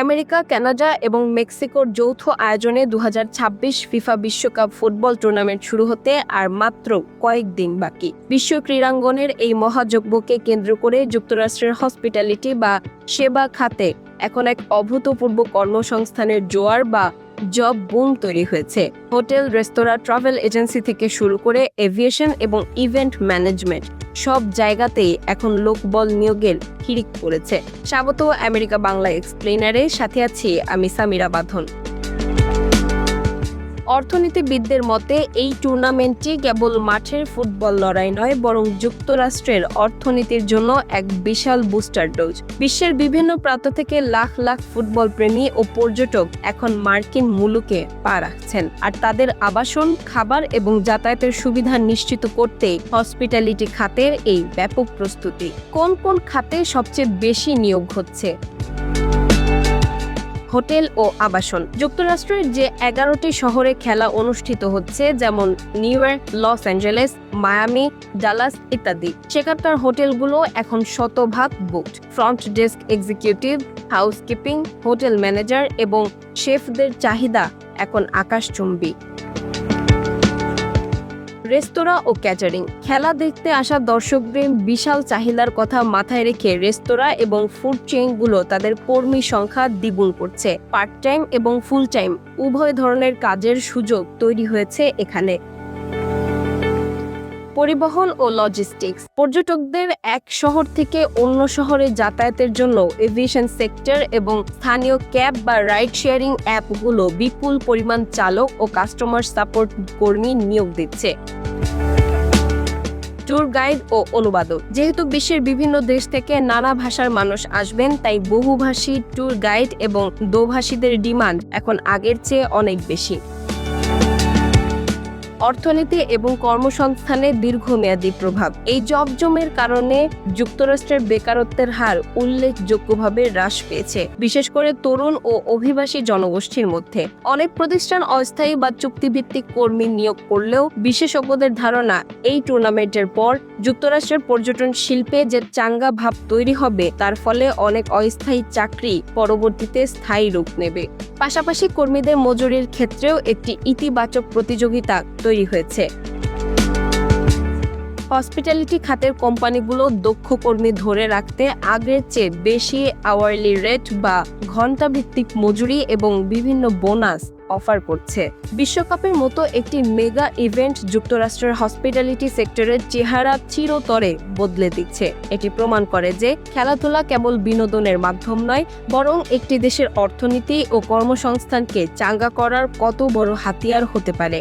America, Canada এবং মেক্সিকোর যৌথ আয়োজনে 2026 ফিফা বিশ্বকাপ ফুটবল টুর্নামেন্ট শুরু হতে আর মাত্র কয়েকদিন বাকি। বিশ্ব ক্রীড়াঙ্গনের এই মহাযজ্ঞকে কেন্দ্র করে যুক্তরাষ্ট্রের হসপিটালিটি বা সেবা খাতে এখন এক অভূতপূর্ব কর্মসংস্থানের জোয়ার বা জব বুম তৈরি হয়েছে। হোটেল, রেস্তোরাঁ, ট্রাভেল এজেন্সি থেকে শুরু করে এভিয়েশন এবং ইভেন্ট ম্যানেজমেন্ট সব জায়গাতেই এখন লোকবল নিয়োগের হিড়িক পড়েছে। স্বাগত আমেরিকা বাংলা এক্সপ্লেনারে, সাথে আছি আমি সামিরা বাঁধন। অর্থনীতিবিদদের মতে এই টুর্নামেন্টটি কেবল মাঠের ফুটবল লড়াই নয়, বরং যুক্তরাষ্ট্রের অর্থনীতির জন্য এক বিশাল বুস্টার ডোজ। বিশ্বের বিভিন্ন প্রান্ত থেকে লাখ লাখ ফুটবল প্রেমী ও পর্যটক এখন মার্কিন মুলুকে পা রাখছেন, আর তাদের আবাসন, খাবার এবং যাতায়াতের সুবিধা নিশ্চিত করতে হসপিটালিটি খাতের এই ব্যাপক প্রস্তুতি। কোন কোন খাতে সবচেয়ে বেশি নিয়োগ হচ্ছে? হোটেল ও আবাসন। যুক্তরাষ্ট্রের যে 11টি শহরে খেলা অনুষ্ঠিত হচ্ছে, যেমন new York, Los Angeles, Miami, Dallas ইত্যাদি, সেখানকার হোটেলগুলো এখন শতভাগ booked. Front desk executive, housekeeping, hotel manager এবং শেফদের চাহিদা এখন আকাশচুম্বী। রেস্তোরাঁ ও ক্যাটারিং। খেলা দেখতে আসা দর্শকদের বিশাল চাহিদার কথা মাথায় রেখে রেস্তোরাঁ এবং ফুড চেইনগুলো তাদের কর্মী সংখ্যা দ্বিগুণ করছে। পার্ট টাইম এবং ফুল টাইম উভয় ধরনের কাজের সুযোগ তৈরি হয়েছে এখানে। পরিবহন ও লজিস্টিক্স। পর্যটকদের এক শহর থেকে অন্য শহরে যাতায়াতের জন্য এভিয়েশন সেক্টর এবং স্থানীয় ক্যাব বা রাইড শেয়ারিং অ্যাপগুলো বিপুল পরিমাণ চালক ও কাস্টমার সাপোর্ট কর্মী নিয়োগ দিচ্ছে। ট্যুর গাইড ও অনুবাদক। যেহেতু বিশ্বের বিভিন্ন দেশ থেকে নানা ভাষার মানুষ আসবেন, তাই বহুভাষী ট্যুর গাইড এবং দোভাষীদের ডিমান্ড এখন আগের চেয়ে অনেক বেশি। অর্থনীতি এবং কর্মসংস্থানে দীর্ঘমেয়াদী প্রভাব। এই জমজমের কারণে যুক্তরাষ্ট্রের বেকারত্বের হার উল্লেখযোগ্যভাবে হ্রাস পেয়েছে, বিশেষ করে তরুণ ও অভিবাসী জনগোষ্ঠীর মধ্যে। অনেক প্রতিষ্ঠান অস্থায়ী বা চুক্তিভিত্তিক কর্মী নিয়োগ করলেও বিশেষজ্ঞদের ধারণা, এই টুর্নামেন্টের পর যুক্তরাষ্ট্রের পর্যটন শিল্পে যে চাঙ্গা ভাব তৈরি হবে, তার ফলে অনেক অস্থায়ী চাকরি পরবর্তীতে স্থায়ী রূপ নেবে। পাশাপাশি কর্মীদের মজুরির ক্ষেত্রেও একটি ইতিবাচক প্রতিযোগিতা তৈরি হয়েছে। হসপিটালিটি খাতের কোম্পানিগুলো দক্ষ কর্মী ধরে রাখতে আগের চেয়ে বেশি আওয়ারলি রেট বা ঘণ্টাভিত্তিক মজুরি এবং বিভিন্ন বোনাস অফার করছে। বিশ্বকাপের মতো একটি মেগা ইভেন্ট যুক্তরাষ্ট্রের হসপিটালিটি সেক্টরের চেহারা চিরতরে বদলে দিচ্ছে। এটি প্রমাণ করে যে খেলাধুলা কেবল বিনোদনের মাধ্যম নয়, বরং একটি দেশের অর্থনীতি ও কর্মসংস্থানকে চাঙ্গা করার কত বড় হাতিয়ার হতে পারে।